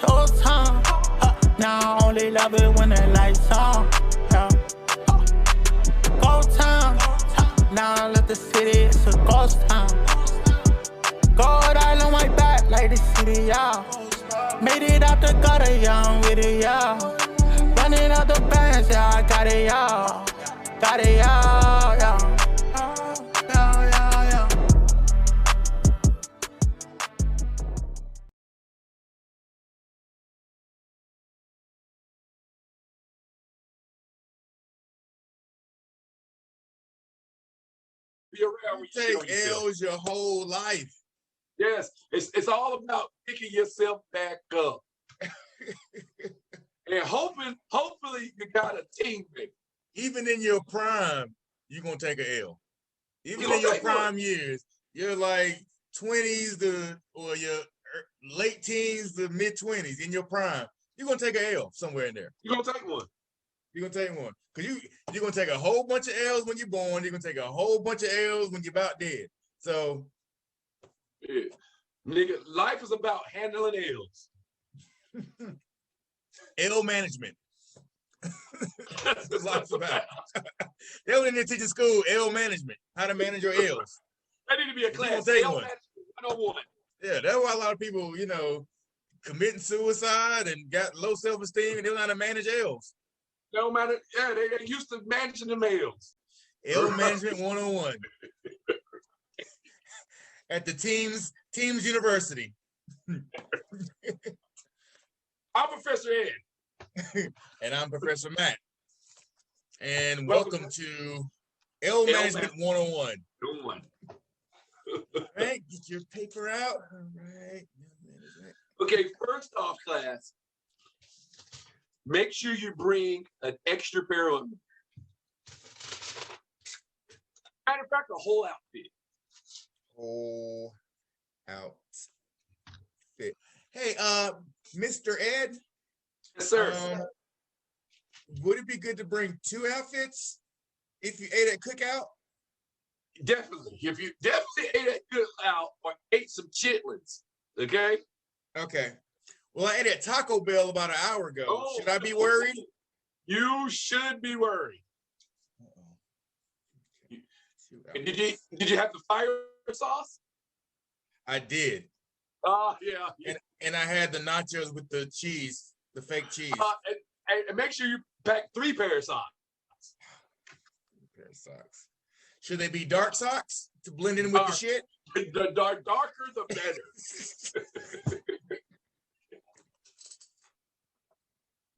showtime. Now I only love it when the lights on. Yeah. Go time. Now I left the city, it's a ghost town. Gold all on my back like the city, yeah. Made it out the gutter, yeah, I'm with it, yeah. Running out the bands, yeah, I got it, yeah. Got it, yeah, yeah. Be around when you take L's your whole life. Yes, it's all about picking yourself back up. And hopefully you got a teammate. Even in your prime, you're gonna take a L. Even in your prime years, you're like 20s or your late teens to mid 20s in your prime. You're gonna take a L somewhere in there. You're gonna take one. You're gonna take one. Because you're gonna take a whole bunch of L's when you're born, you're gonna take a whole bunch of L's when you're about dead. So yeah. Nigga, life is about handling L's. L management. That's what life's about. They only need to teach in school L management, how to manage your L's. That need to be a class. Take L one. management 101. Yeah, that's why a lot of people, committing suicide and got low self-esteem and they don't know how to manage L's. No matter, yeah, they used to managing the L's. L management 101 at the Teams University. I'm Professor Ed. And I'm Professor Matt. And welcome to L Management 101. All right, get your paper out. All right. Okay, first off, class, make sure you bring an extra pair of, matter of fact, a whole outfit. Whole outfit. Hey, Mr. Ed. Yes, sir. Would it be good to bring 2 outfits if you ate at cookout? Definitely. If you definitely ate at cookout or ate some chitlins, okay? Okay. Well, I ate at Taco Bell about an hour ago. Oh, should I be worried? You should be worried. Did you have the fire sauce? I did. Oh, yeah. And I had the nachos with the cheese, the fake cheese. And make sure you pack 3 pairs of socks. 3 pairs of socks. Should they be dark socks to blend in with the shit? The darker, the better.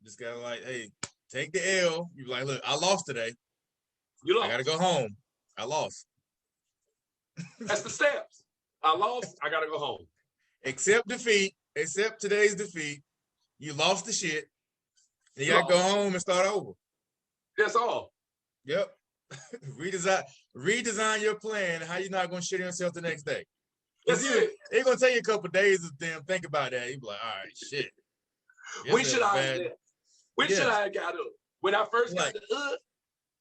Just gotta hey, take the L. You like, look, I lost today. You lost. I gotta go home. I lost. That's the steps. I lost. I gotta go home. Accept defeat. Accept today's defeat. You lost the shit. You gotta go home and start over. That's all. Yep. redesign your plan. How you're not gonna shit yourself the next day. It's gonna take you a couple of days to damn think about that. You be like, all right, shit. When should I got up? When I first got the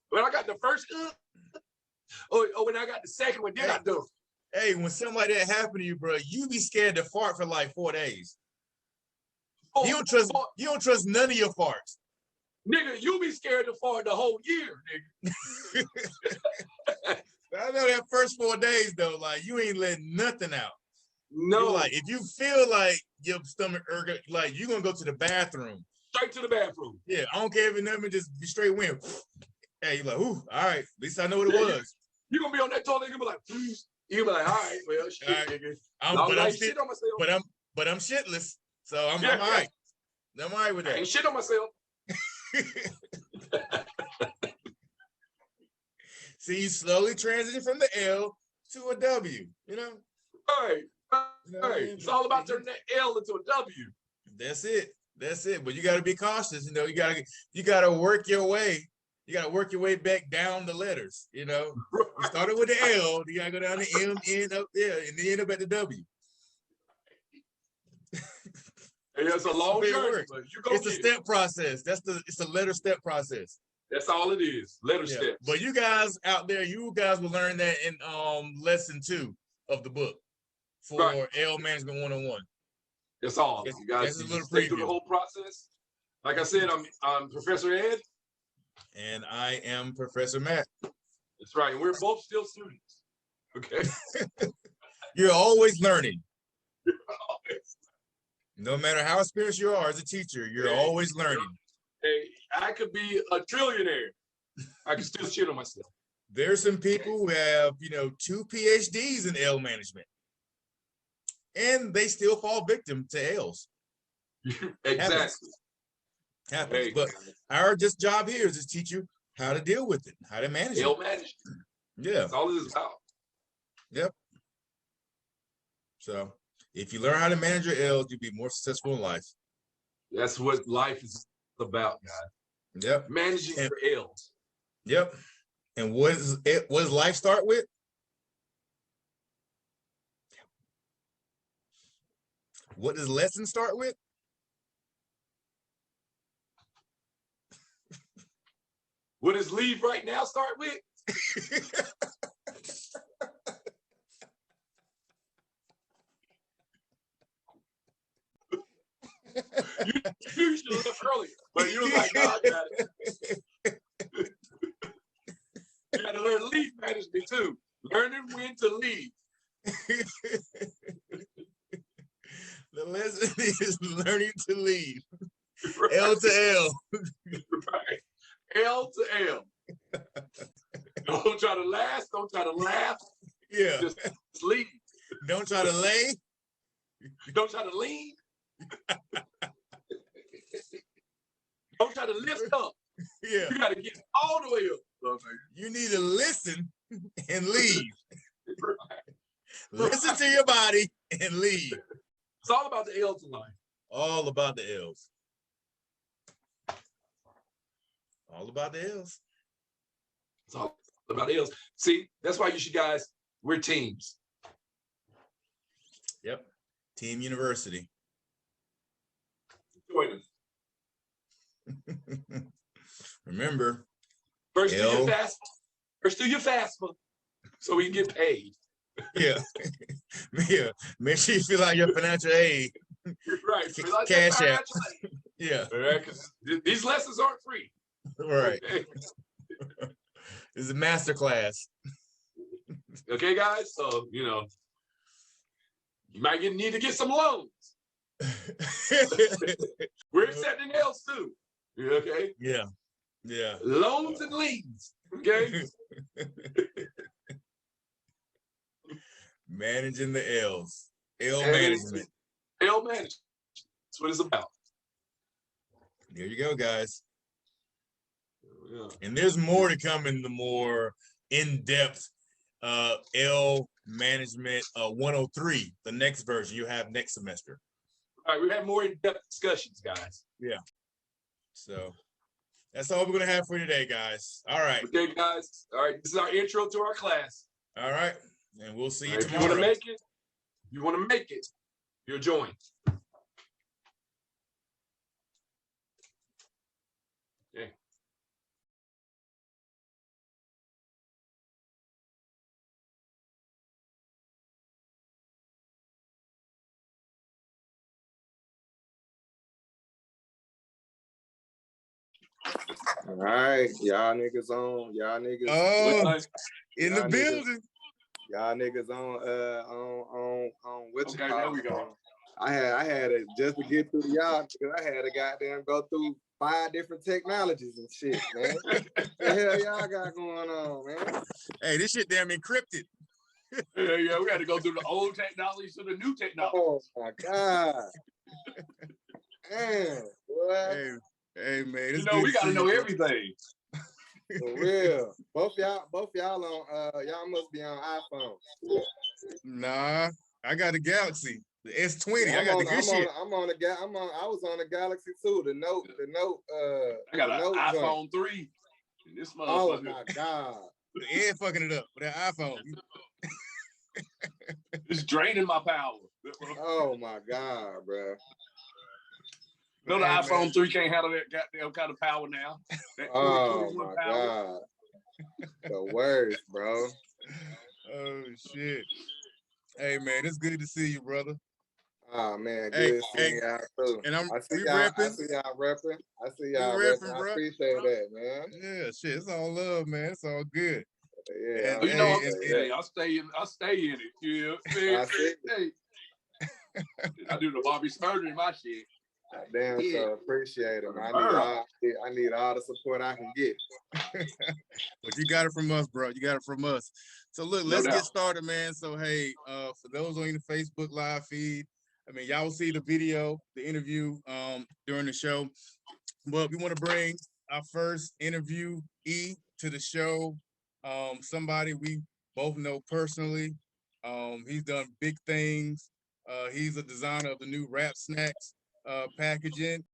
when I got the first or when I got the second one, then I do. Hey, when something like that happened to you, bro, you be scared to fart for like 4 days. You don't trust none of your farts. Nigga, you be scared to fart the whole year, nigga. I know that first 4 days though, like you ain't letting nothing out. No. You're like if you feel like your stomach like you're gonna go to the bathroom. Straight to the bathroom. Yeah, I don't care if it nothing, just be straight wind. Hey, you're like, ooh, all right, at least I know what it was. You're gonna be on that toilet, you're gonna be like, you're gonna be like, all right, well, shit, all right. Nigga. But I'm shitless, so I'm all right. I'm all right with that. I ain't shit on myself. See, you slowly transition from the L to a W, Hey, it's all about turning that L into a W. That's it. But you got to be cautious. You got to work your way. You got to work your way back down the letters. You started with the L. You got to go down the M, end up there, and then end up at the W. It's a long journey. It's a step process. It's a letter step process. That's all it is. Letter steps. But you guys out there, you guys will learn that in lesson 2 of the book for L Management 101. That's all. You guys just stay through the whole process. Like I said, I'm Professor Ed. And I am Professor Matt. That's right. And we're both still students. Okay. You're always learning. No matter how experienced you are as a teacher, you're always learning. Hey, I could be a trillionaire. I can still shit on myself. There's some people who have, 2 PhDs in L management, and they still fall victim to L's. Exactly. Happens. Hey, but our job here is to teach you how to deal with it, how to manage L management. Yeah. That's all it is about. Yep. So if you learn how to manage your L's, you'll be more successful in life. That's what life is about, guys. Yep. Managing your L's. Yep. And what does life start with? What does lesson start with? What does leave right now start with? you should have left earlier, but you was like, no, I got it. You got to learn leave management too. Learning when to leave. The lesson is learning to leave. Right. L to L. Right. L to L. Don't try to last. Don't try to laugh. Yeah. Just leave. Don't try to lay. Don't try to lean. Don't try to lift up. Yeah. You got to get all the way up. You need to listen and leave. Right. Listen to your body and leave. It's all about the L's in life. All about the L's. All about the L's. It's all about the L's. See, that's why you should guys, we're teams. Yep. Team University. Join us. Remember, First do your fast. First do your FAFSA so we can get paid. Yeah. Yeah. Make sure you fill out your financial aid. Right. Cash app. Yeah. All right, because these lessons aren't free. Right. Okay. This is a master class. Okay, guys. So, you might need to get some loans. We're accepting L's too. Okay. Yeah. Yeah. Loans and liens. Okay. Managing the L's. L management. L management. That's what it's about. There you go, guys. Yeah. And there's more to come in the more in-depth L management 103, the next version you have next semester. All right, we have more in-depth discussions, guys. Yeah. So that's all we're gonna have for today, guys. All right. Okay, guys. All right, this is our intro to our class. All right. And we'll see you right, tomorrow. If you want to make it, you're joined. Okay. All right, y'all niggas on. Y'all niggas. Oh, in the building. Y'all niggas on what you call. There we go. I had it just to get through y'all because I had to goddamn go through 5 different technologies and shit, man. What the hell y'all got going on, man? Hey, this shit damn encrypted. Yeah, we got to go through the old technology to the new technology. Oh my God. Man, boy. Hey man, we gotta know everything. For real. Both y'all on y'all must be on iPhone. Nah, I got a Galaxy. The S20. I got the good shit. I was on the Galaxy too. The Note. I got an iPhone 3. This motherfucker. Oh my God. Ed fucking it up with that iPhone. It's draining my power. Oh my God, bro. No, the iPhone 3 can't handle that goddamn kind of power now. Oh my God. The worst, bro. Oh shit. Hey man, it's good to see you, brother. Oh man, Hey, good seeing y'all too. and I see we y'all. I repping. see y'all repping. I see We y'all repping. repping, I bro. appreciate that, man. Yeah, shit. It's all love, man. It's all good. Yeah, And You know, hey, I stay in it. You know what I'm I see. saying? Hey, I do the Bobby Smurder in my shit. Damn, Yeah. so appreciate it, man. Murder. I need all the support I can get. but you got it from us, bro. You got it from us. So look, No let's doubt. get started, man. So hey, for those on the Facebook live feed, I mean, y'all will see the video, the interview during the show. But we want to bring our first interviewee to the show. Somebody we both know personally. He's done big things. He's a designer of the new Rap Snacks packaging.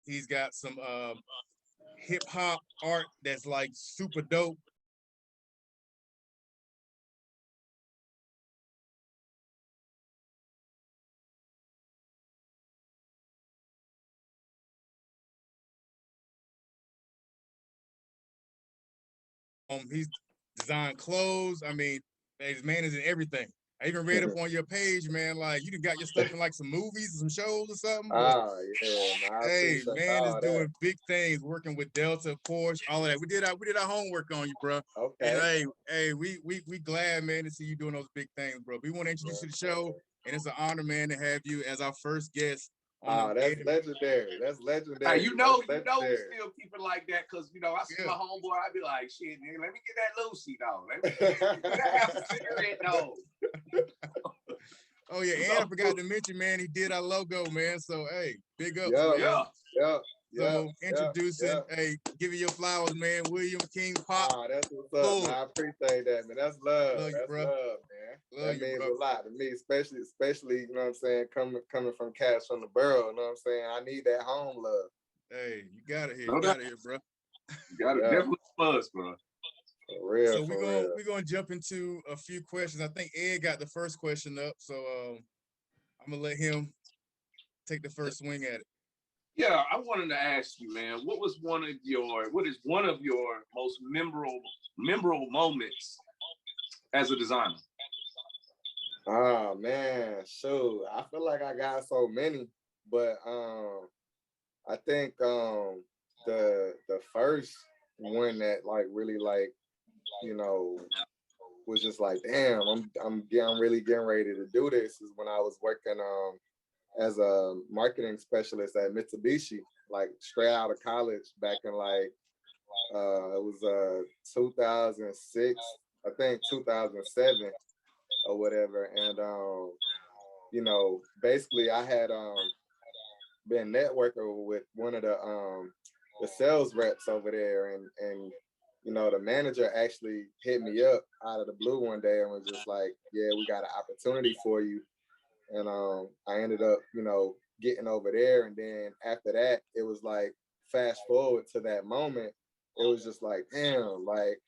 He's got some hip hop art that's like super dope. He's designed clothes. I mean, his man is in everything. I even read up on your page, man. Like you got your stuff in like some movies, some shows or something. Oh yeah, man. I Hey, appreciate man is all doing that. big things, working with Delta, Porsche, all of that. We did our homework on you, bro. And Okay. we glad, man, to see you doing those big things, bro. We want to introduce you to the show, and it's an honor, man, to have you as our first guest on the That's legendary. That's legendary. Hey, we still keep it like that because I see my homeboy. I be like, shit, nigga, let me get that Lucy though. Let me have a cigarette though. Oh yeah, and I forgot to mention, man, he did our logo, man. So hey, big ups, Yeah, man. yeah. So introducing, hey, give you your flowers, man. William King Pop. That's what's up, Floyd. man. I appreciate that, man. That's love. Love you, That's bro. love, man. Love that you, means bro. a lot to me, especially, you know what I'm saying, coming from cats from the borough, you know what I'm saying? I need that home love. Hey, you got it here. You got it here, bro. You got it definitely buzz, bro. For real. So we're gonna jump into a few questions. I think Ed got the first question up, so I'm gonna let him take the first swing at it. Yeah, I wanted to ask you, man, what is one of your most memorable moments as a designer? Oh man, shoot. I feel like I got so many, but I think the first one that like really like, you know, was just like, damn, I'm really getting ready to do this is when I was working as a marketing specialist at Mitsubishi, like straight out of college back in like it was 2006, I think 2007 or whatever. And you know, basically I had been networking with one of the sales reps over there, and you know, the manager actually hit me up out of the blue one day and was just like, yeah, we got an opportunity for you. And I ended up, you know, getting over there. And then after that, it was like, fast forward to that moment, it was just like, damn, like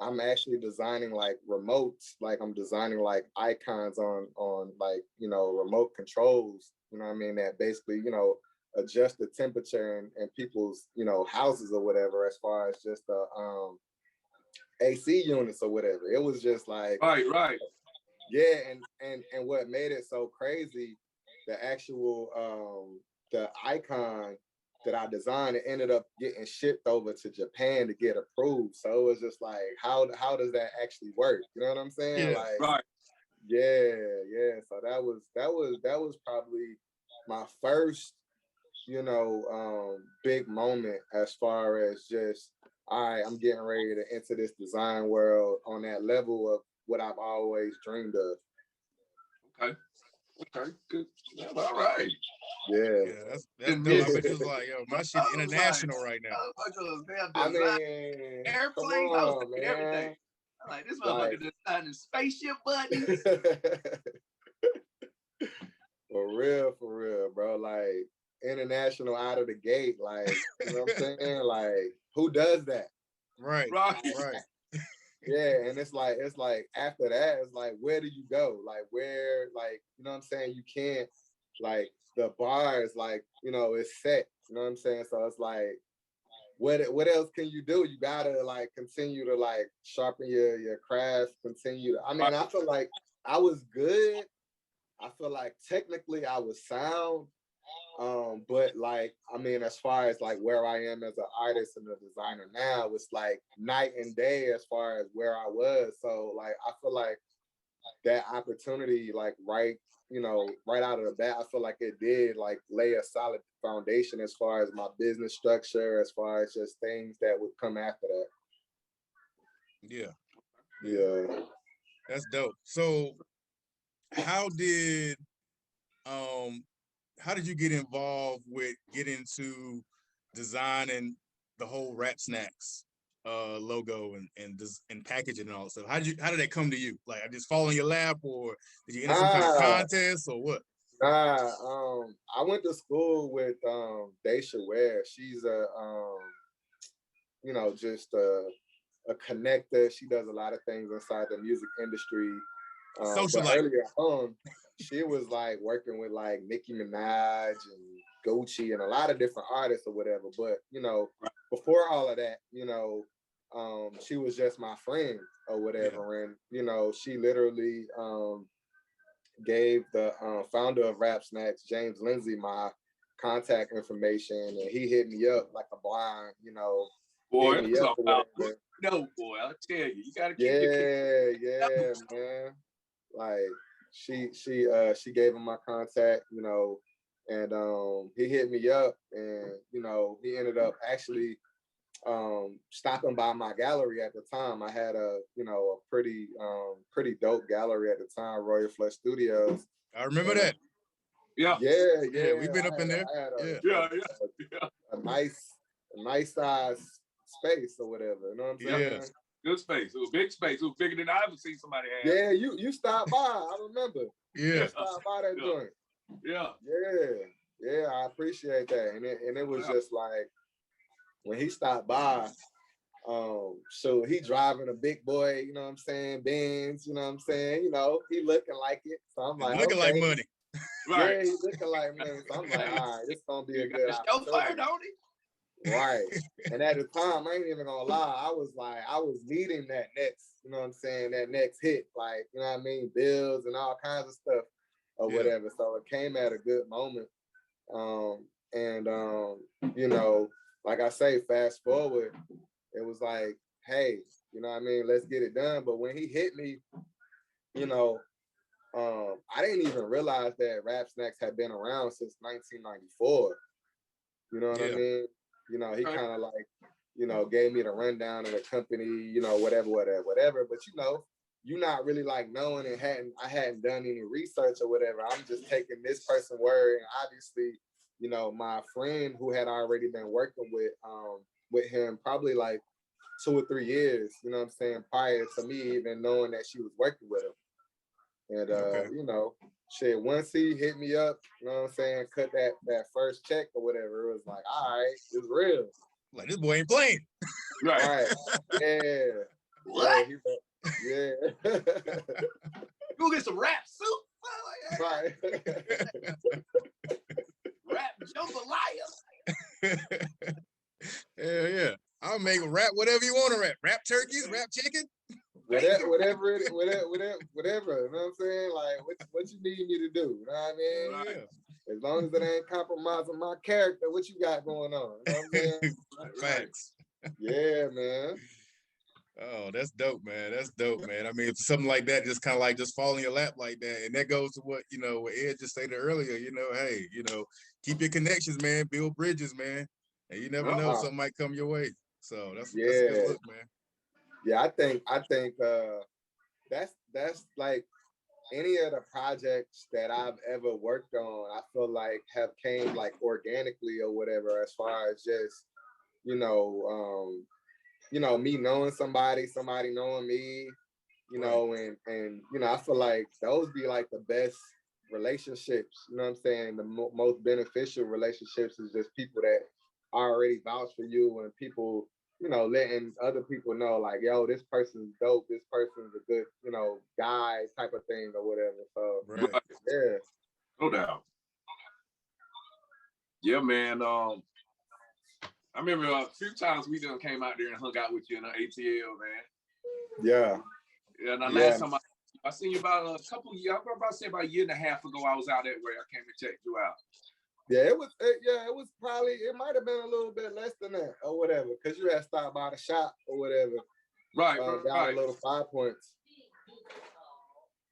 I'm actually designing like remotes, like I'm designing like icons on like, you know, remote controls, you know what I mean, that basically, you know, adjust the temperature and people's, you know, houses or whatever, as far as just the AC units or whatever. It was just like, right. Yeah, and what made it so crazy, the actual the icon that I designed, it ended up getting shipped over to Japan to get approved. So it was just like, how does that actually work? You know what I'm saying? Yeah, like, right. Yeah. So that was probably my first, you know, big moment as far as just, all right, I'm getting ready to enter this design world on that level of what I've always dreamed of. Okay, good. Yeah, all right. Yeah, that's dope. I bet you was like, yo, my shit international right now. I mean, airplane, I was thinking everything. I'm like, this motherfucker designing spaceship buttons. For real, bro. Like international out of the gate. Like, you know what I'm saying? Like, who does that? Right. Yeah, and it's like after that, it's like, where do you go? Like, where, like, you know what I'm saying? You can't, like, the bar is like, you know, it's set. You know what I'm saying? So it's like, what else can you do? You gotta like continue to like sharpen your craft, continue to, I mean, I feel like I was good. I feel like technically I was sound. But like, I mean, as far as like where I am as an artist and a designer now, it's like night and day as far as where I was. So like, I feel like that opportunity, like right, you know, right out of the bat, I feel like it did like lay a solid foundation as far as my business structure, as far as just things that would come after that. Yeah. That's dope. So how did you get involved with getting into designing the whole Rap Snacks logo and packaging and all that stuff? How did that come to you? Like, I just fall in your lap, or did you enter some kind of contest, or what? I went to school with Daisha Ware. She's a you know, just a connector. She does a lot of things inside the music industry. But earlier on, she was like working with like Nicki Minaj and Gucci and a lot of different artists or whatever. But you know, before all of that, you know, she was just my friend or whatever. And you know, she literally gave the founder of Rap Snacks, James Lindsay, my contact information, and he hit me up like a blind, you know. Boy, no, boy, I'll tell you, you gotta keep yeah, man. Like she gave him my contact, you know, and he hit me up, and you know, he ended up actually stopping by my gallery at the time. I had a, you know, a pretty dope gallery at the time, Royal Flush Studios. I remember that. Yeah. We've been up in there. A nice size space or whatever. You know what I'm saying? Yeah. Good space. It was big space. It was bigger than I ever seen somebody have. Yeah, you stopped by. I remember. Yeah. You stopped by that joint. Yeah. I appreciate that. And it was just like when he stopped by, so he driving a big boy, you know what I'm saying, Benz, you know what I'm saying, you know, he looking like it. So I'm like, looking like money. Yeah, he's looking like money. So I'm like, all right, this gonna be a good opportunity. Right. And at the time, I ain't even gonna lie, I was needing that next, you know what I'm saying, that next hit, like, you know what I mean, bills and all kinds of stuff or whatever. So it came at a good moment. You know, like I say, fast forward, it was like, hey, you know what I mean, let's get it done. But when he hit me, you know, I didn't even realize that Rap Snacks had been around since 1994. You know what I mean? You know, he kind of like, you know, gave me the rundown of the company, you know, whatever. But you know, you're not really like knowing, and I hadn't done any research or whatever. I'm just taking this person's word, and obviously, you know, my friend who had already been working with him probably like 2 or 3 years, you know what I'm saying, prior to me even knowing that she was working with him. And you know, shit, once he hit me up, you know what I'm saying, cut that first check or whatever, it was like, all right, it's real. Like, this boy ain't playing. Right. Yeah. What? Yeah. Go get some rap soup. Right. Rap jambalaya. Yeah. I'll make a rap whatever you want to rap. Rap turkeys, rap chicken. Whatever. You know what I'm saying? Like, what you need me to do? You know what I mean? As long as it ain't compromising my character, what you got going on? You know what I'm saying? Facts. Yeah, man. Oh, that's dope, man. That's dope, man. I mean, if something like that just kind of like just fall in your lap like that. And that goes to what, you know, what Ed just stated earlier, you know, hey, you know, keep your connections, man. Build bridges, man. And you never know, something might come your way. So that's a good look, man. Yeah, I think that's like any of the projects that I've ever worked on, I feel like have came like organically or whatever, as far as just, you know, me knowing somebody knowing me, you know, and you know, I feel like those be like the best relationships, you know what I'm saying? The most beneficial relationships is just people that already vouch for you, and people, you know, letting other people know like, yo, this person's dope, this person's a good, you know, guy type of thing or whatever. So yeah. No doubt. Yeah, man. I remember a few times we done came out there and hung out with you in the ATL, man. Yeah. Yeah, and the last time I seen you about a couple of years, I'm about to say about a year and a half ago, I was out that way. I came and checked you out. Yeah, it was probably, it might have been a little bit less than that or whatever, because you had stopped by the shop or whatever. Right, got a little 5 points.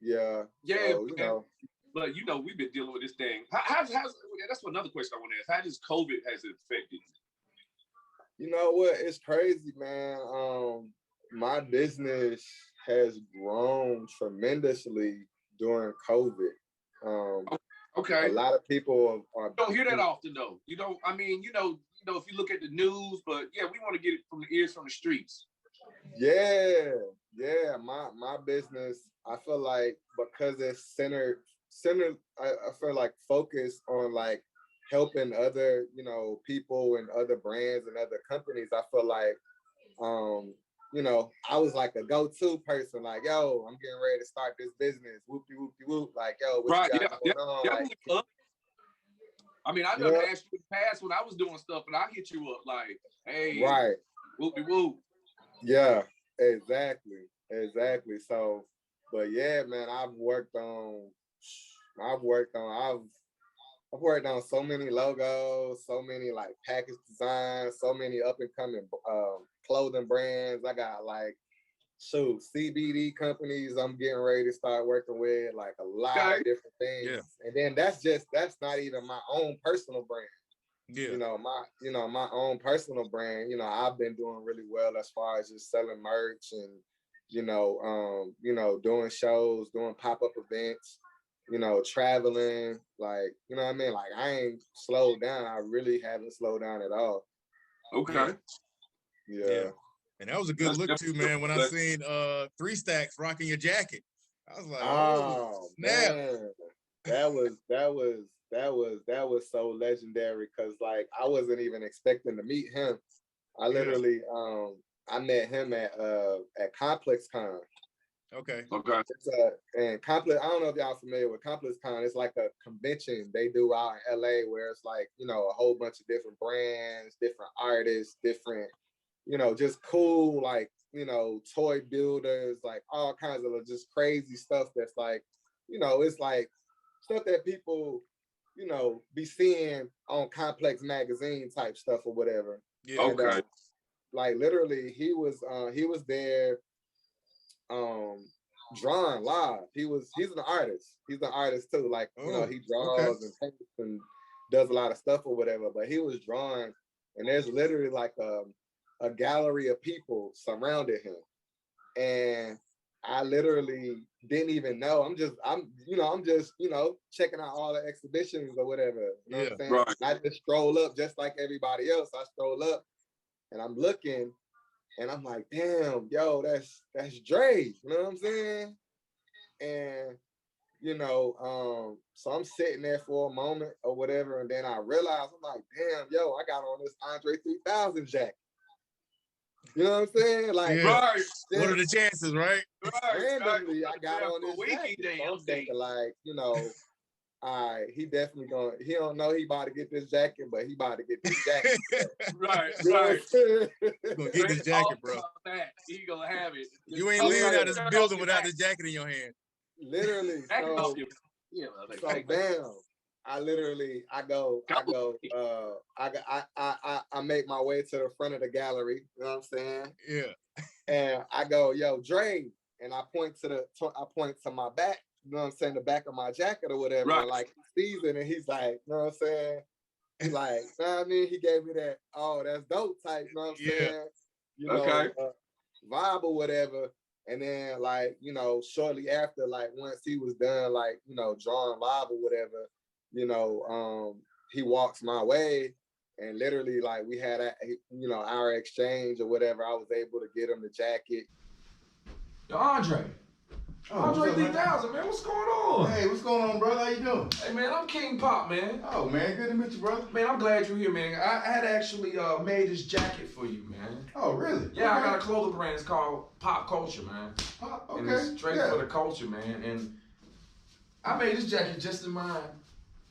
Yeah. Yeah, so, you know. But you know, we've been dealing with this thing. How's that's another question I want to ask. How does COVID has affected you? You know what? It's crazy, man. My business has grown tremendously during COVID. Okay. A lot of people are. You don't hear that often, though. You don't. I mean, you know, if you look at the news, but yeah, we want to get it from the ears from the streets. Yeah. My business, I feel like, because it's centered. I feel like focused on like helping other, you know, people and other brands and other companies. I feel like, you know, I was like a go-to person. Like, yo, I'm getting ready to start this business. Whoopie whoopie whoop. Like, yo, what you got going on? Like, I mean, I done asked you in the past when I was doing stuff, and I hit you up like, hey, right, whoopie whoop. Yeah, exactly. So, but yeah, man, I've worked on so many logos, so many like package designs, so many up and coming clothing brands. I got like CBD companies I'm getting ready to start working with, like a lot of different things. Yeah. And then that's not even my own personal brand. Yeah. My own personal brand, I've been doing really well as far as just selling merch and, doing shows, doing pop-up events, traveling, like, you know what I mean? Like, I ain't slowed down. I really haven't slowed down at all. Okay. Yeah. And that was a good look too, man. When I seen 3 Stacks rocking your jacket, I was like, oh snap. Man. That was so legendary, because like I wasn't even expecting to meet him. I literally I met him at Complex Con. Okay. And Complex, I don't know if y'all familiar with Complex Con. It's like a convention they do out in LA where it's like, a whole bunch of different brands, different artists, different, just cool, like, toy builders, like all kinds of just crazy stuff that's like, it's like stuff that people, be seeing on Complex magazine type stuff or whatever. Yeah. And, okay. Like literally he was there drawing live. He's an artist. He's an artist too. Like, he draws and paints and does a lot of stuff or whatever, but he was drawing, and there's literally like a gallery of people surrounded him. And I literally didn't even know. I'm just checking out all the exhibitions or whatever. You know what I'm saying? Right. I just stroll up just like everybody else. I stroll up and I'm looking and I'm like, damn, yo, that's Dre. You know what I'm saying? And so I'm sitting there for a moment or whatever, and then I realize, I'm like, damn, yo, I got on this Andre 3000 jacket. You know what I'm saying? Like, right. What are the chances, right? Randomly, I got on this jacket. So I'm thinking, like, he definitely he don't know he about to get this jacket, but he about to get this jacket. Right. Gonna get this jacket, bro. He gonna have it. You ain't leaving out this building without this jacket in your hand. Literally. So bam. I make my way to the front of the gallery, you know what I'm saying? Yeah. And I go, yo, Dre, and I point to my back, you know what I'm saying, the back of my jacket or whatever. Right. And like he sees it and he's like, you know what I'm saying? He's like, you know what I mean? He gave me that, oh, that's dope type, you know what I'm saying? Vibe or whatever. And then like, shortly after, like once he was done, like, drawing live or whatever, he walks my way, and literally like we had our exchange or whatever. I was able to get him the jacket. Yo, Andre 3000, man, what's going on? Hey, what's going on, brother? How you doing? Hey, man, I'm King Pop, man. Oh, man, good to meet you, brother. Man, I'm glad you're here, man. I had actually made this jacket for you, man. Oh, really? Yeah, okay. I got a clothing brand. It's called Pop Culture, man. Pop, okay. And it's straight for the culture, man. And I made this jacket just in mind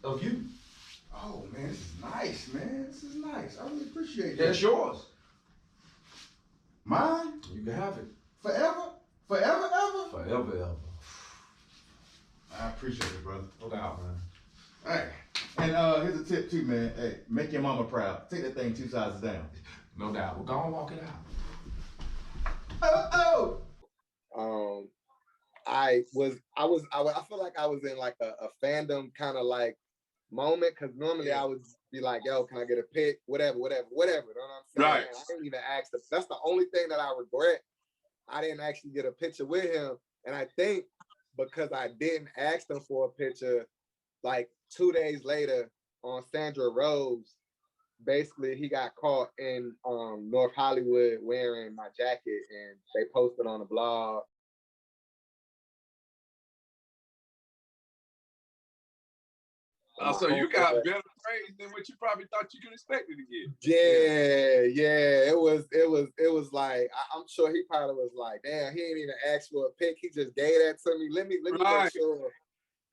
of you. Oh man, this is nice, man. This is nice. I really appreciate it. That's yours. Mine? You can have it. Forever? Forever, ever? Forever, ever. I appreciate it, brother. No doubt, man. Hey, and here's a tip too, man. Hey, make your mama proud. Take that thing 2 sizes down. No doubt. We're gonna walk it out. I feel like I was in like a fandom kind of like moment, because normally I would be like, yo, can I get a pic? Whatever. You know what I'm saying? Right. I didn't even ask them. That's the only thing that I regret. I didn't actually get a picture with him. And I think because I didn't ask them for a picture, like 2 days later on Sandra Rose, basically he got caught in North Hollywood wearing my jacket, and they posted on the blog. So you got better praise than what you probably thought you could expect it to get. Yeah. It was like, I'm sure he probably was like, damn, he ain't even asked for a pic. He just gave that to me. Let me make sure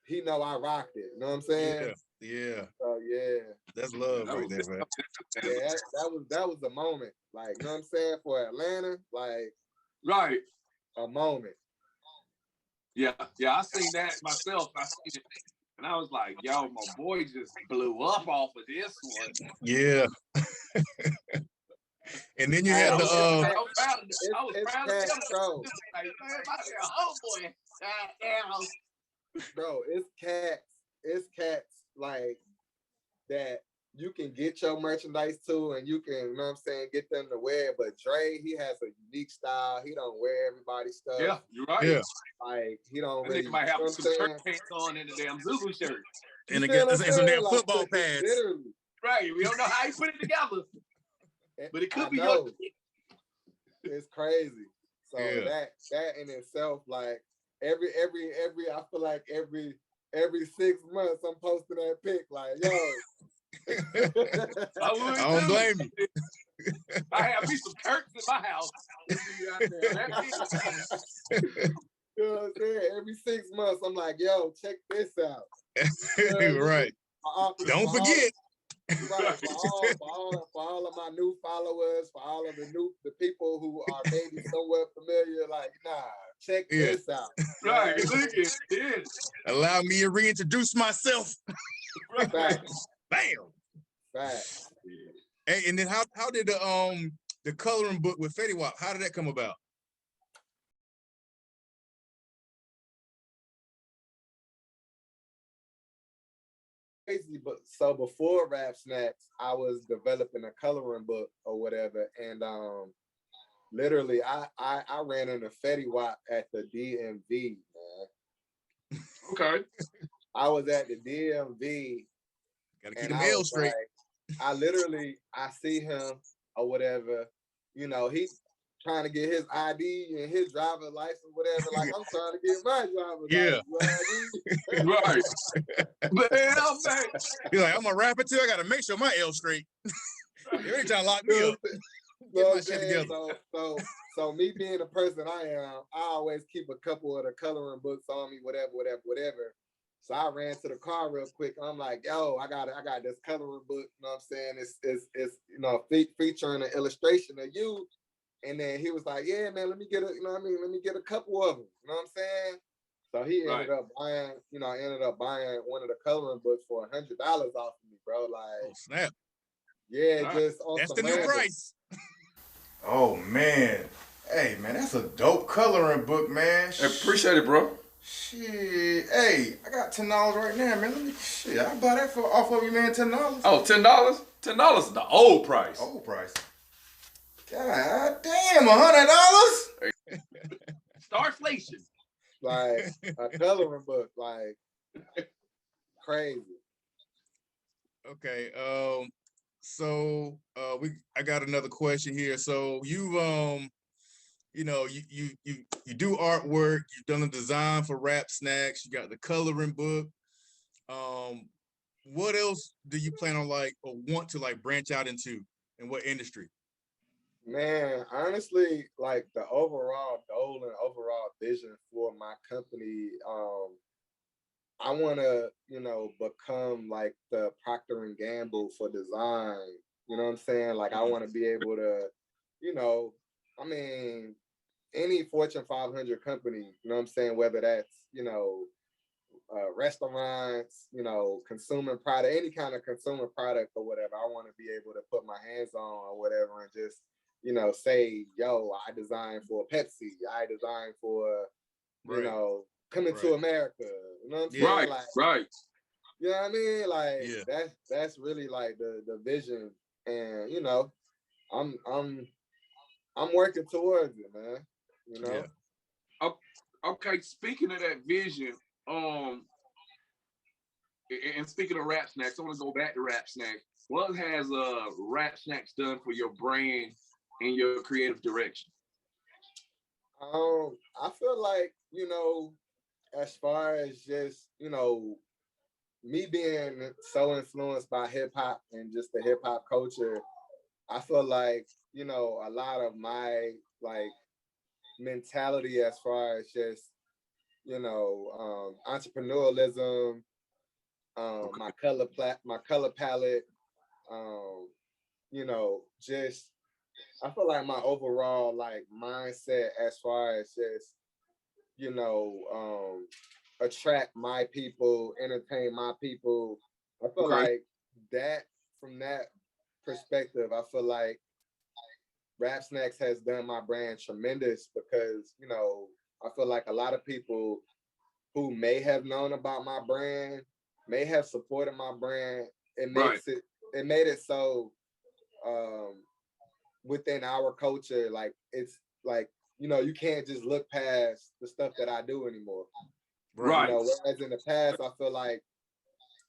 he know I rocked it. You know what I'm saying? Yeah. So yeah. That's love right there, man. Yeah, that was a moment. Like, you know what I'm saying? For Atlanta, like a moment. Yeah, I seen that myself. I seen it. And I was like, yo, my boy just blew up off of this one. Yeah. And then you had the I was proud of him. Bro. Like, man, my homeboy. Bro, it's cats like that you can get your merchandise to, and you can, you know what I'm saying, get them to wear it. But Dre, he has a unique style. He don't wear everybody's stuff. Yeah, you're right. Yeah. Like, he don't I think he might have some church pants on in the damn Zulu shirt. And some damn football pads. Literally. Right. We don't know how he put it together. But it could be It's crazy. So yeah. that in itself, like every I feel like every 6 months I'm posting that pic, like, yo. I don't blame you. I have me some Kirks in my house. You know what I'm saying? Every 6 months I'm like, yo, check this out. Right. Don't forget. Right, for all of my new followers, for all of the people who are maybe somewhat familiar, like, nah, check this out. Right, look at this. Allow me to reintroduce myself. Right. Bam. Right. Hey, and then how did the coloring book with Fetty Wap, how did that come about? But so before Rap Snacks, I was developing a coloring book or whatever, and literally I ran into Fetty Wap at the DMV, man. Okay. I was at the DMV. Gotta keep them L straight. Like, I see him or whatever, you know, he's trying to get his ID and his driver's license, whatever. Like, I'm trying to get my driver's license. Right. But hell, man. You're like, I'm a rapper too. I gotta make sure my L straight. You ain't trying to lock me up. Get my shit together. So me being the person I am, I always keep a couple of the coloring books on me, whatever. So I ran to the car real quick. I'm like, yo, I got this coloring book. You know what I'm saying? It's you know, featuring an illustration of you. And then he was like, yeah, man, let me get a couple of them. You know what I'm saying? So he ended up buying one of the coloring books for $100 off of me, bro. Like, oh, snap. Yeah, just on that's the new price. Oh man. Hey man, that's a dope coloring book, man. I appreciate it, bro. Shit. Hey, I got $10 right now, man. I buy that off of you, man, $10. Oh, $10? $10 is the old price. Old price. God damn, $100? Starflation. Like a coloring book, like crazy. Okay. So I got another question here. So you you know, you do artwork, you've done the design for Rap Snacks, you got the coloring book. What else do you plan on like or want to like branch out into, in what industry? Man, honestly, like the overall goal and overall vision for my company, I want to, you know, become like the Procter and Gamble for design. You know what I'm saying? Like I want to be able to, you know, I mean, any Fortune 500 company, you know what I'm saying? Whether that's, you know, restaurants, you know, consumer product, any kind of consumer product or whatever, I want to be able to put my hands on or whatever and just, you know, say, yo, I designed for Pepsi, I designed for, you know, coming to America. You know what I'm saying? Right, like, right. You know what I mean? Like that's really like the vision. And you know, I'm working towards it, man. You know? Okay, speaking of that vision, and speaking of Rap Snacks, I want to go back to Rap Snacks. What has Rap Snacks done for your brand and your creative direction? I feel like, you know, as far as just, you know, me being so influenced by hip hop and just the hip hop culture, I feel like, you know, a lot of my like mentality as far as just, you know, entrepreneurialism, my color palette, you know, just I feel like my overall like mindset as far as just, you know, attract my people, entertain my people. I feel like that from that perspective, I feel like Rap Snacks has done my brand tremendous because, you know, I feel like a lot of people who may have known about my brand, may have supported my brand. It made it so within our culture, like it's like, you know, you can't just look past the stuff that I do anymore. Right. You know, whereas in the past, I feel like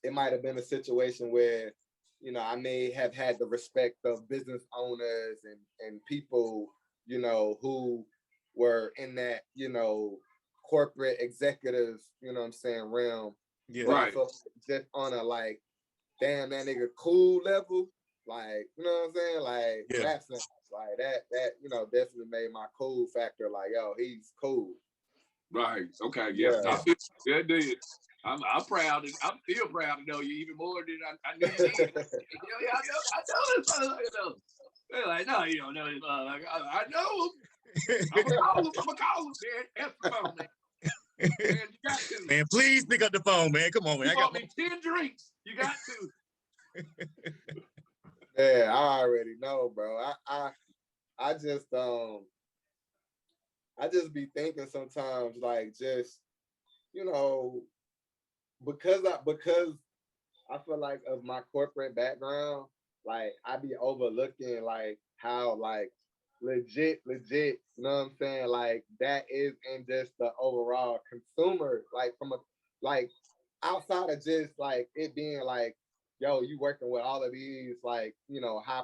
it might have been a situation where, you know, I may have had the respect of business owners and people, you know, who were in that, you know, corporate executive, you know what I'm saying, realm. Yeah. But I feel like just on a like, damn, that nigga cool level, like, you know what I'm saying? Like Rap Snacks, like that, you know, definitely made my cool factor like, yo, he's cool. Right. Okay. Yeah. I feel that did. I'm proud. I'm still proud to know you even more than I knew you did. I know this. They're like, no, you don't know this. I know him. I'm gonna call him. Man. Answer the phone, man. Man, you got to. Man, please pick up the phone, man. Come on, man. You bought me 10 drinks. You got to. Yeah, I already know, bro. I just be thinking sometimes, like, just, you know, because I feel like of my corporate background, like I be overlooking like how like legit, you know what I'm saying? Like that is in just the overall consumer, like from a like outside of just like it being like, yo, you working with all of these like, you know, high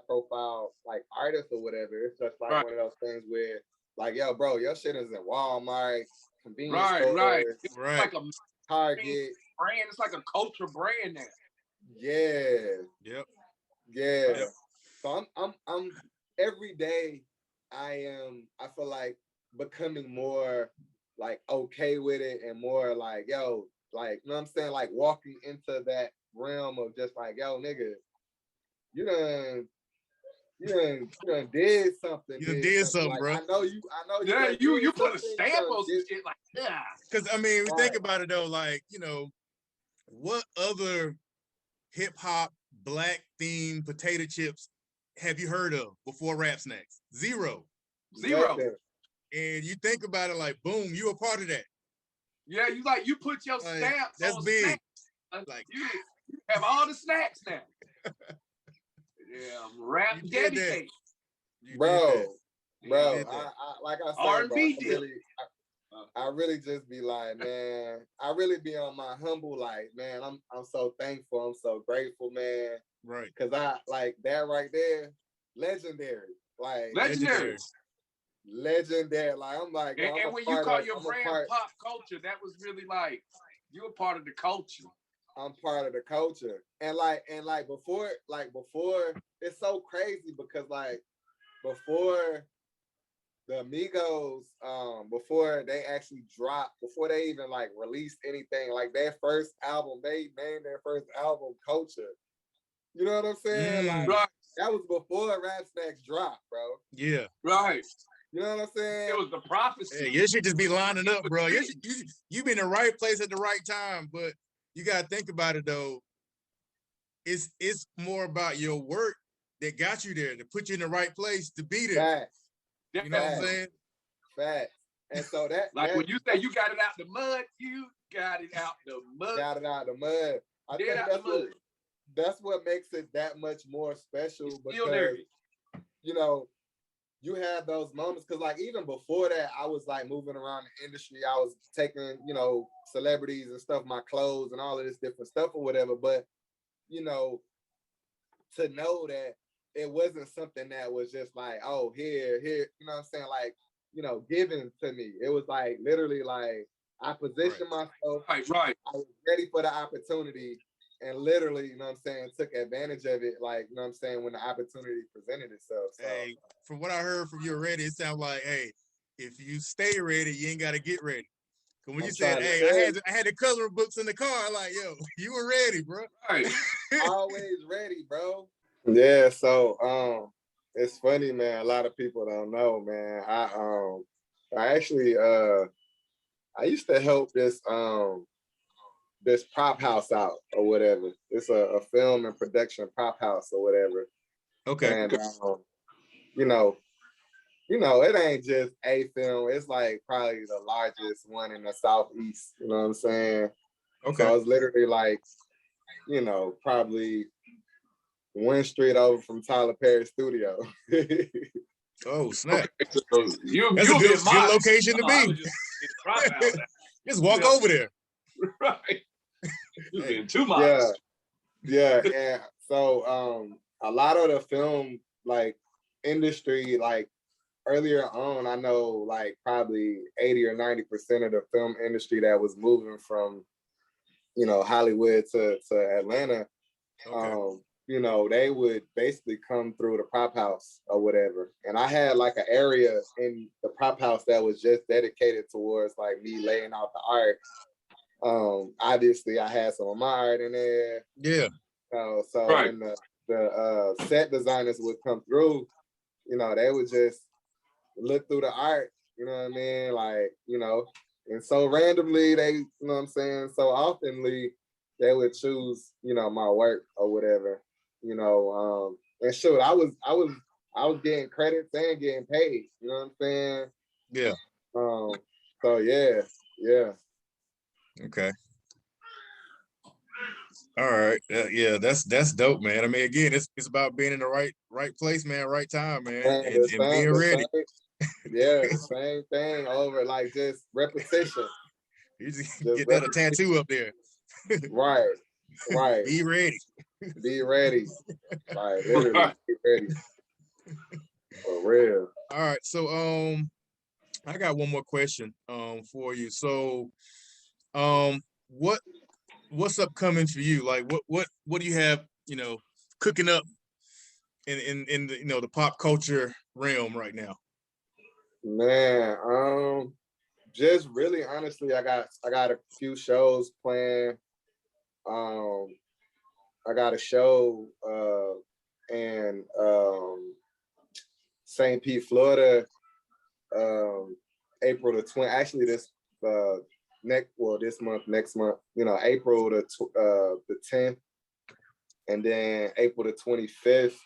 profile like artists or whatever. It's just like one of those things where like, yo, bro, your shit is in Walmart, convenience stores, It's like a Target brand. It's like a culture brand now. Yeah. Yeah. So I'm every day I feel like becoming more like okay with it and more like, yo, like, you know what I'm saying? Like walking into that realm of just like, yo, nigga, you done did something. You did something, like, bro. I know you. Yeah, you put a stamp on some shit like that. Because I mean, we think about it though, like, you know, what other hip hop black themed potato chips have you heard of before Rap Snacks? Zero. And you think about it like, boom, you a part of that. Yeah, you put your stamps. That's on big. Snacks. Like you have all the snacks now. Yeah, rap dedicated. Bro, I like I said, R&B bro, I really just be like, man, I really be on my humble, like, man, I'm so thankful, I'm so grateful, man. Right. Cause I like that right there, legendary. Like legendary. Like I'm like, and when you call your brand pop culture, that was really like you're a part of the culture. I'm part of the culture. And before, it's so crazy because like before the Amigos, before they actually dropped, before they even like released anything, like their first album, they named their first album Culture. You know what I'm saying? Like Right. that was before Rap Snacks dropped, bro. Yeah. Right. You know what I'm saying? It was the prophecy. Hey, you should just be lining up, bro. You be in the right place at the right time, but you gotta think about it though. It's more about your work that got you there, to put you in the right place to be there. Facts. You know what I'm saying? Facts. And so that like when you say you got it out the mud, you got it out the mud. Got it out the mud. I think that's what makes it that much more special, because you know, you have those moments, because like even before that, I was like moving around the industry. I was taking, you know, celebrities and stuff, my clothes and all of this different stuff or whatever. But you know, to know that it wasn't something that was just like, oh, here, you know what I'm saying? Like, you know, given to me. It was like literally like I positioned myself. Right. I was ready for the opportunity, and literally, you know what I'm saying, took advantage of it, like, you know what I'm saying, when the opportunity presented itself. So. Hey, from what I heard from you already, it sounds like, hey, if you stay ready, you ain't got to get ready. Because when you said, hey, I had the coloring books in the car, like, yo, you were ready, bro. Right. Always ready, bro. Yeah, so it's funny, man. A lot of people don't know, man. I actually I used to help this prop house out or whatever. It's a film and production prop house or whatever. Okay. And you know, it ain't just a film. It's like probably the largest one in the Southeast. You know what I'm saying? Okay. So it's literally like, you know, probably one street over from Tyler Perry's studio. Oh, snap. Okay, so that's a good location to be. Just walk over there. Right. You've been too much. Yeah. And so a lot of the film like industry, like earlier on, I know like probably 80 or 90% of the film industry that was moving from, you know, Hollywood to Atlanta, okay. You know, they would basically come through the prop house or whatever. And I had like an area in the prop house that was just dedicated towards like me laying out the art. Obviously I had some of my art in there. Yeah. So right. when the set designers would come through, you know, they would just look through the art, you know what I mean? Like, you know, and so randomly they, you know what I'm saying? So oftenly they would choose, you know, my work or whatever, you know, and shoot, I was getting credits and getting paid, you know what I'm saying? Yeah. So yeah. Okay. All right. Yeah, that's dope, man. I mean, again, it's about being in the right place, man, right time, man, and being ready. Same thing over like just repetition. You just get that a tattoo up there. Right. Be ready. Be ready. Like literally be ready. For real. All right. So I got one more question for you. So what's upcoming for you? Like what do you have, you know, cooking up in the, you know, the pop culture realm right now? Man, just really honestly, I got a few shows planned. I got a show in St. Pete, Florida, April the 20th. Actually, this next month, you know, April the 10th, and then April the 25th.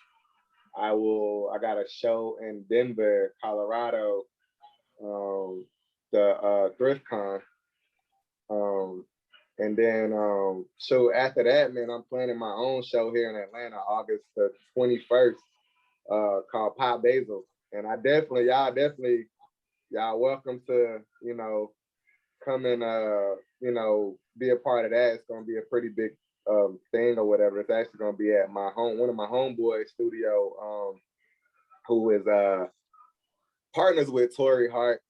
I got a show in Denver, Colorado, the Thrift Con. And then so after that, man, I'm planning my own show here in Atlanta, August the 21st, called Pop Basil. And y'all welcome to, you know, come and you know, be a part of that. It's gonna be a pretty big thing or whatever. It's actually gonna be at one of my homeboys' studio, who is partners with Tori Hart,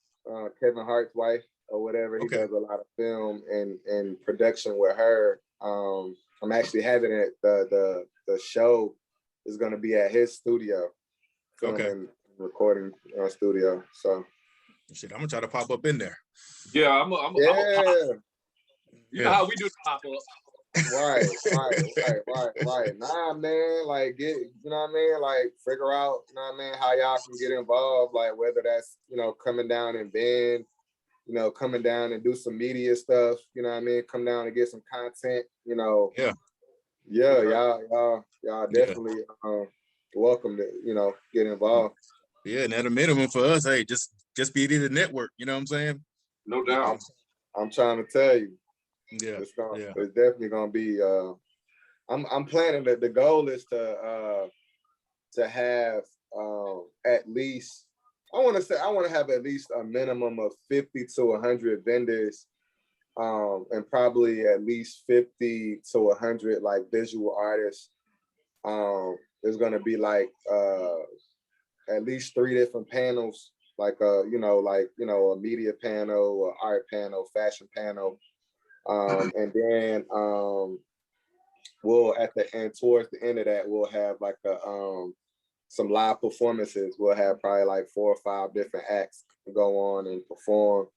Kevin Hart's wife or whatever. Okay. He does a lot of film and production with her. I'm actually having it. The show is gonna be at his studio, filming recording studio. So shit, I'm gonna try to pop up in there. Yeah, I'm a you know how we do the pop up. Right. Nah, man, like get, you know what I mean? Like figure out, you know what I mean, how y'all can get involved, like whether that's, coming down and bend, coming down and do some media stuff, you know what I mean? Come down and get some content, Yeah. Yeah, y'all definitely welcome to, get involved. Yeah, and at a minimum for us, hey, just be in the network, you know what I'm saying? No doubt. I'm trying to tell you. Yeah. It's definitely gonna be I'm planning that the goal is to have at least I want to have at least a minimum of 50 to 100 vendors and probably at least 50 to 100 like visual artists. There's gonna be like at least 3 different panels, like a media panel, a art panel, fashion panel. And then we'll towards the end of that, we'll have like some live performances. We'll have probably like 4 or 5 different acts go on and perform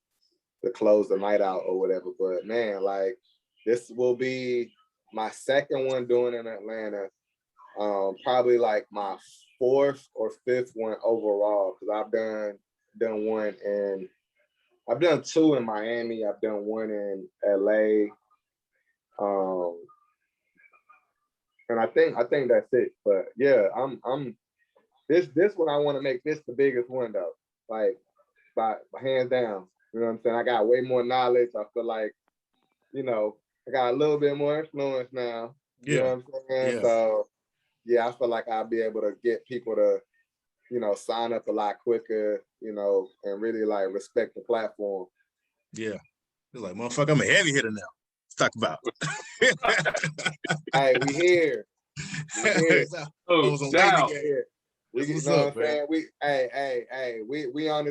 to close the night out or whatever. But man, like this will be my second one doing in Atlanta. Probably like my 4th or 5th one overall, because I've done one in I've done 2 in Miami. I've done 1 in LA. And I think that's it. But yeah, I'm this one I want to make this the biggest one though. Like by hands down. You know what I'm saying? I got way more knowledge. I feel like, I got a little bit more influence now. You know what I'm saying? Yeah. So yeah, I feel like I'll be able to get people to sign up a lot quicker, and really like respect the platform. Yeah. It's like, motherfucker, I'm a heavy hitter now. Let's talk about. Hey, we here. Oh, down. We, you know what I'm saying? We on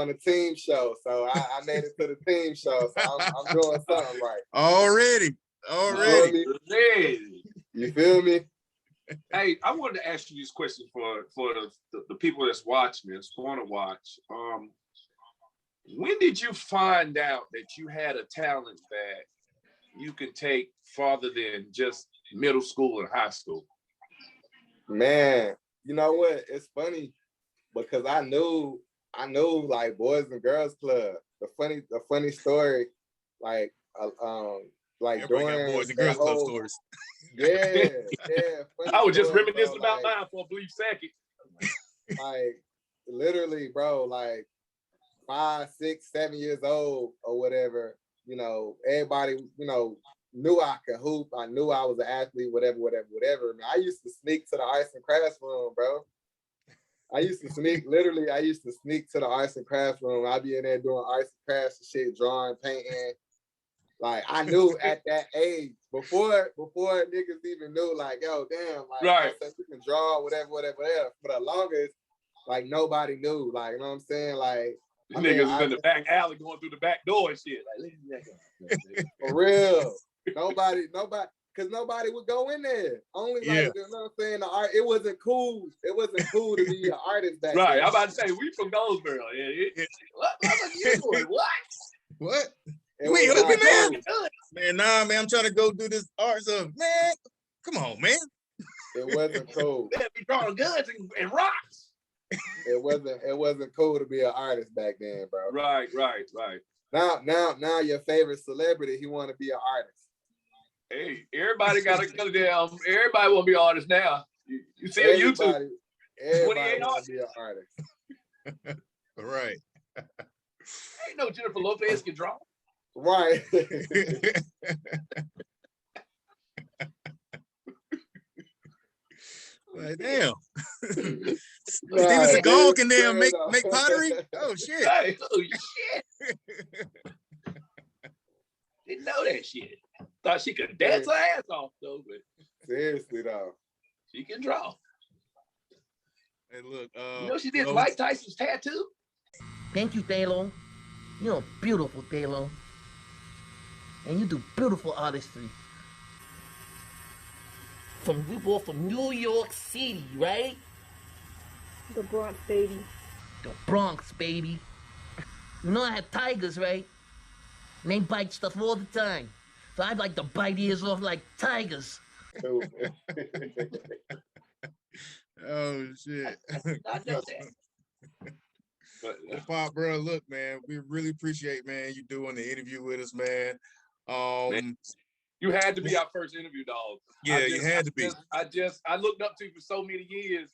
the team show. So I made it to the team show. So I'm doing something right. Already. You feel me? Hey, I wanted to ask you this question for the people that's watching this, want to watch. When did you find out that you had a talent that you could take farther than just middle school and high school? Man, you know what? It's funny because I knew like Boys and Girls Club. The funny story, like during Boys and Girls Club stories. Yeah. I was just reminiscing about mine for a brief second. Like literally, bro, like 5, 6, 7 years old or whatever, everybody, knew I could hoop. I knew I was an athlete, whatever. Man, I used to sneak to the arts and crafts room, bro. I used to sneak to the arts and crafts room. I'd be in there doing arts and crafts and shit, drawing, painting. Like I knew at that age, before niggas even knew, like, yo, damn, like right. You can draw, whatever. For the longest, like nobody knew. Like, you know what I'm saying? Like niggas was in the back alley going through the back door and shit. Like, for real. Nobody, because nobody would go in there. Only like, you know what I'm saying? The art, it wasn't cool. It wasn't cool to be an artist back right. then. I'm about to say, we from Goldsboro. What are you doing? What? Cool. Man, nah, man, I'm trying to go do this art stuff. Man, come on, man. It wasn't cool. They be drawing guns and rocks. It wasn't cool to be an artist back then, bro. Right. Now your favorite celebrity, he want to be an artist. Hey, everybody got to go down. Everybody want to be an artist now. You see on YouTube. Everybody want to be an artist. Right. Ain't no Jennifer Lopez can draw. Right. Like, damn. Steven Seagal can damn make pottery? Oh, shit. Hey, oh, shit. Didn't know that shit. Thought she could dance her ass off, though. But seriously, though. She can draw. Hey, look. She did Mike Tyson's tattoo? Thank you, Thalo. You're beautiful, Thalo. And you do beautiful artistry. We both from New York City, right? The Bronx, baby. The Bronx, baby. You know I have tigers, right? And they bite stuff all the time. So I'd like to bite ears off like tigers. Oh shit. I know that. Well, Pop, bro, look, man, we really appreciate, man, you doing the interview with us, man. Man, you had to be our first interview, dog. Yeah, you had to be. I looked up to you for so many years,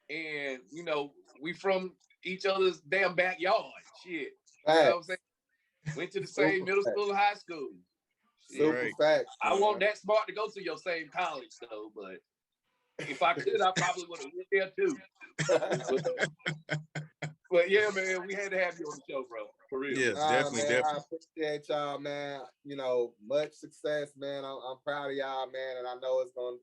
and you know, we from each other's damn backyard. Shit. You know what I'm saying? Went to the same middle school and high school. Super facts. I want that smart to go to your same college though, but if I could, I probably would have went there too. But yeah, man, we had to have you on the show, bro. For real. Yes, definitely, man, definitely. I appreciate y'all, man. You know, much success, man. I'm proud of y'all, man, and I know it's gonna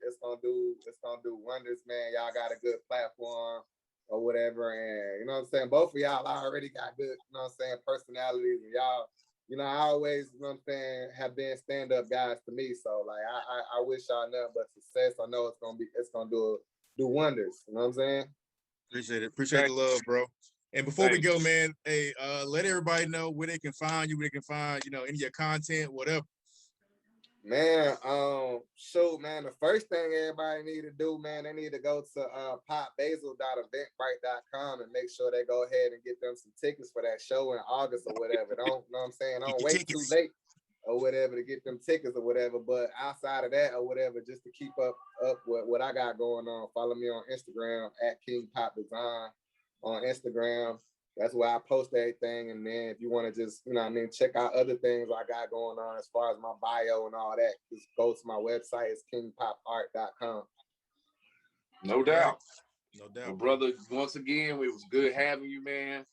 do wonders, man. Y'all got a good platform or whatever, and you know what I'm saying. Both of y'all already got good, you know what I'm saying, personalities, and y'all, you know, I always, you know what I'm saying, have been stand-up guys to me. So like, I wish y'all nothing but success. I know it's gonna do wonders. You know what I'm saying. Appreciate it. Appreciate the love, bro. And before we go, man, hey, let everybody know where they can find you, where they can find, you know, any of your content, whatever. Man, shoot, man, the first thing everybody need to do, man, they need to go to popbasil.eventbrite.com and make sure they go ahead and get them some tickets for that show in August or whatever. Don't, know what I'm saying? Don't wait too late or whatever to get them tickets or whatever. But outside of that or whatever, just to keep up with what I got going on, follow me on Instagram at King Pop Design on Instagram. That's where I post everything. And then if you want to just, you know what I mean, check out other things I got going on as far as my bio and all that, just go to my website. It's kingpopart.com. No doubt. No doubt. Well, brother, once again, it was good having you, man.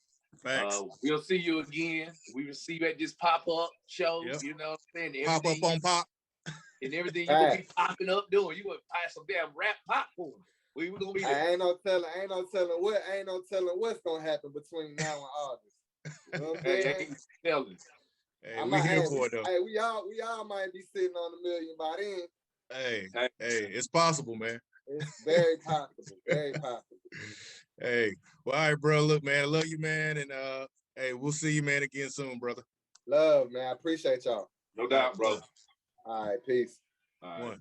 Thanks. We'll see you again. We will see you at this pop-up show. Yep. You know what I'm saying? Pop up on pop. And everything you will be popping up doing. You would buy some damn rap popcorn. We were gonna be there. Ain't no telling what's gonna happen between now and August. You know what I'm saying? Ain't telling. Hey, we here for it though. Hey, we all might be sitting on $1 million by then. Hey, it's possible, man. It's very possible. Very possible. Hey, well, all right, bro. Look, man, I love you, man, and hey, we'll see you, man, again soon, brother. Love, man. I appreciate y'all. No doubt, bro. All right, peace. All right.